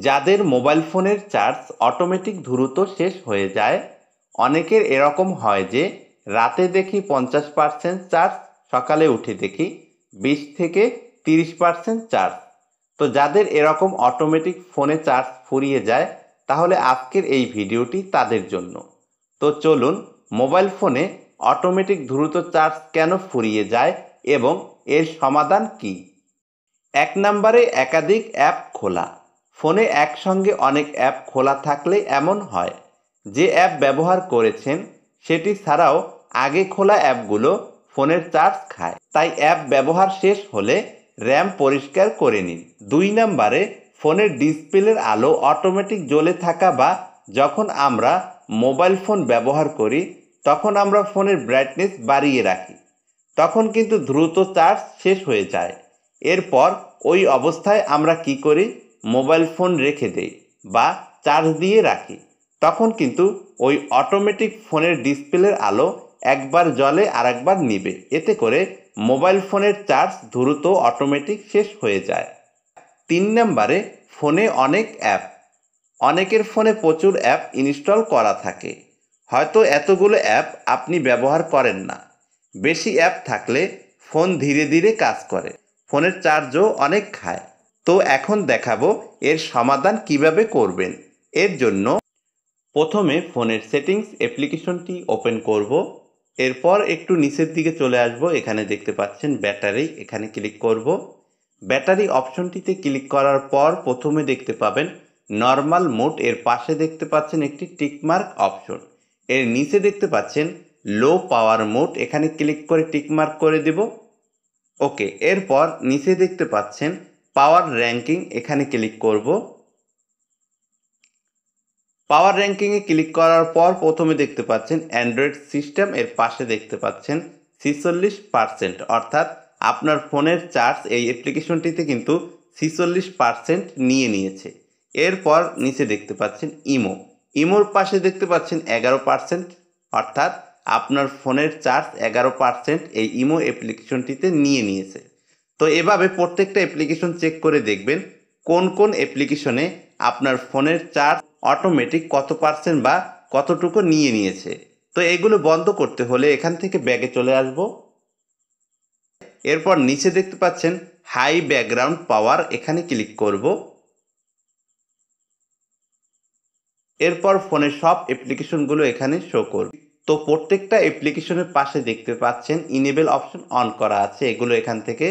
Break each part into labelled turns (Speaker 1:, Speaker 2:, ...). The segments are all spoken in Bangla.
Speaker 1: যাদের মোবাইল ফোনের চার্জ অটোমেটিক দ্রুত শেষ হয়ে যায়, অনেকের এরকম হয় যে রাতে দেখি 50% চার্জ, সকালে উঠে দেখি 20 থেকে 30% চার্জ। তো যাদের এরকম অটোমেটিক ফোনে চার্জ ফুরিয়ে যায়, তাহলে আজকের এই ভিডিওটি তাদের জন্য। তো চলুন, মোবাইল ফোনে অটোমেটিক দ্রুত চার্জ কেন ফুরিয়ে যায় এবং এর সমাধান কী। 1 নম্বরে একাধিক অ্যাপ খোলা। ফোনে একসঙ্গে অনেক অ্যাপ খোলা থাকলে এমন হয়, যে অ্যাপ ব্যবহার করেছেন সেটি ছাড়াও আগে খোলা অ্যাপগুলো ফোনের চার্জ খায়। তাই অ্যাপ ব্যবহার শেষ হলে র্যাম পরিষ্কার করে নিন। 2 নম্বরে ফোনের ডিসপ্লের আলো অটোমেটিক জ্বলে থাকা, বা যখন আমরা মোবাইল ফোন ব্যবহার করি তখন আমরা ফোনের ব্রাইটনেস বাড়িয়ে রাখি, তখন কিন্তু দ্রুত চার্জ শেষ হয়ে যায়। এরপর ওই অবস্থায় আমরা কি করি, মোবাইল ফোন রেখে দেই বা চার্জ দিয়ে রাখি, তখন কিন্তু ওই অটোমেটিক ফোনের ডিসপ্লের আলো একবার জ্বলে আর একবার নিবে। এতে করে মোবাইল ফোনের চার্জ দ্রুত অটোমেটিক শেষ হয়ে যায়। 3 নম্বরে ফোনে অনেক অ্যাপ। অনেকের ফোনে প্রচুর অ্যাপ ইনস্টল করা থাকে, হয়তো এতগুলো অ্যাপ আপনি ব্যবহার করেন না। বেশি অ্যাপ থাকলে ফোন ধীরে ধীরে কাজ করে, ফোনের চার্জও অনেক খায়। তো এখন দেখাবো এর সমাধান কিভাবে করবেন। এর জন্য প্রথমে ফোনের সেটিংস অ্যাপ্লিকেশনটি ওপেন করব। এরপর একটু নিচের দিকে চলে আসব, এখানে দেখতে পাচ্ছেন ব্যাটারি, এখানে ক্লিক করব। ব্যাটারি অপশনটিতে ক্লিক করার পর প্রথমে দেখতে পাবেন নর্মাল মোড, এর পাশে দেখতে পাচ্ছেন একটি টিকমার্ক অপশন, এর নিচে দেখতে পাচ্ছেন লো পাওয়ার মোড, এখানে ক্লিক করে টিকমার্ক করে দেব। ওকে, এরপর নিচে দেখতে পাচ্ছেন পাওয়ার র্যাঙ্কিং, এখানে ক্লিক করব। পাওয়ার র্যাঙ্কিংয়ে ক্লিক করার পর প্রথমে দেখতে পাচ্ছেন অ্যান্ড্রয়েড সিস্টেম, এর পাশে দেখতে পাচ্ছেন 46%, অর্থাৎ আপনার ফোনের চার্জ এই অ্যাপ্লিকেশনটিতে কিন্তু 46% নিয়ে নিয়েছে। এরপর নিচে দেখতে পাচ্ছেন ইমোর পাশে দেখতে পাচ্ছেন 11%, অর্থাৎ আপনার ফোনের চার্জ 11% এই ইমো অ্যাপ্লিকেশনটিতে নিয়ে নিয়েছে। তো এভাবে প্রত্যেকটা অ্যাপ্লিকেশন চেক করে দেখবেন কোন কোন অ্যাপ্লিকেশনে আপনার ফোনের চার্জ অটোমেটিক কত পার্সেন্ট বা কতটুকু নিয়ে নিয়েছে। তো এগুলো বন্ধ করতে হলে এখান থেকে ব্যাগে চলে আসব। এরপর নিচে দেখতে পাচ্ছেন হাই ব্যাকগ্রাউন্ড পাওয়ার, এখানে ক্লিক করব। এরপর ফোনের সব অ্যাপ্লিকেশনগুলো এখানে শো করবে। তো প্রত্যেকটা অ্যাপ্লিকেশনের পাশে দেখতে পাচ্ছেন ইনেবল অপশন অন করা আছে, এগুলো এখান থেকে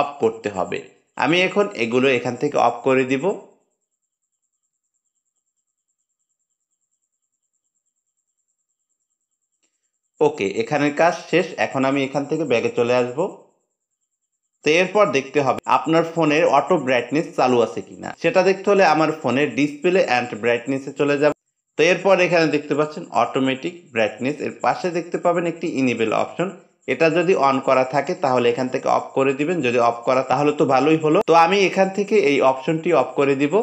Speaker 1: অফ করতে হবে। আমি এখন এগুলো এখান থেকে অফ করে দিব। ওকে, এখানের কাজ শেষ। এখন আমি এখান থেকে ব্যাগে চলে আসব। তো এরপর দেখতে হবে আপনার ফোনের অটো ব্রাইটনেস চালু আছে কিনা, সেটা দেখতে হলে আমার ফোনের ডিসপ্লে অ্যান্ড ব্রাইটনেসে চলে যাব। তো এরপর এখানে দেখতে পাচ্ছেন অটোমেটিক ব্রাইটনেস, এর পাশে দেখতে পাবেন একটি ইনেবল অপশন, এটা যদি অন করা থাকে তাহলে এখান থেকে অফ করে দিবেন, যদি অফ করা তাহলে তো ভালোই হলো। তো আমি এখান থেকে এই অপশনটি অফ করে দিব।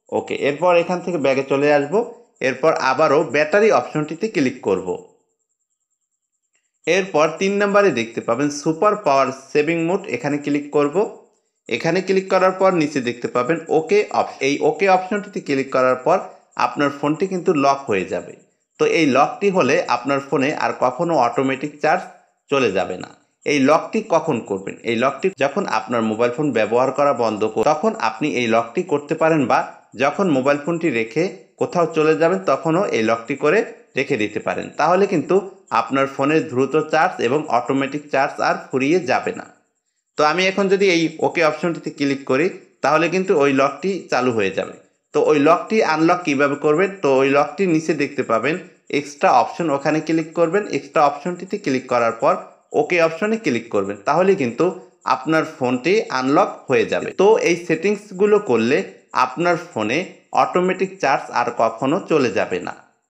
Speaker 1: ওকে, এরপর এখান থেকে ব্যাগে চলে আসব। এরপর আবারও ব্যাটারি অপশনটিতে ক্লিক করব। এরপর 3 নম্বরে দেখতে পাবেন সুপার পাওয়ার সেভিং মোড, এখানে ক্লিক করব। এখানে ক্লিক করার পর নিচে দেখতে পাবেন ওকে অপশন, এই ওকে অপশনটিতে ক্লিক করার পর আপনার ফোনটি কিন্তু লক হয়ে যাবে। তো এই লকটি হলে আপনার ফোনে আর কখনো অটোমেটিক চার্জ চলে যাবে না। এই লকটি কখন করবেন, এই লকটি যখন আপনার মোবাইল ফোন ব্যবহার করা বন্ধ করবেন তখন আপনি এই লকটি করতে পারেন, বা যখন মোবাইল ফোনটি রেখে কোথাও চলে যাবেন তখনও এই লকটি করে রেখে দিতে পারেন, তাহলে কিন্তু আপনার ফোনের দ্রুত চার্জ এবং অটোমেটিক চার্জ আর ফুরিয়ে যাবে না। তো আমি এখন যদি এই ওকে অপশনটিতে ক্লিক করি তাহলে কিন্তু ওই লকটি চালু হয়ে যাবে। তো ওই লকটি আনলক কিভাবে করবেন, তো ওই লকটির নিচে দেখতে পাবেন এক্সট্রা অপশন, ওখানে ক্লিক করবেন। এক্সট্রা অপশনটিতে ক্লিক করার পর ওকে অপশনে ক্লিক করবেন, তাহলে কিন্তু আপনার ফোনটি আনলক হয়ে যাবে। তো এই সেটিংসগুলো করলে আপনার ফোনে অটোমেটিক চার্জ আর কখনো চলে যাবে না।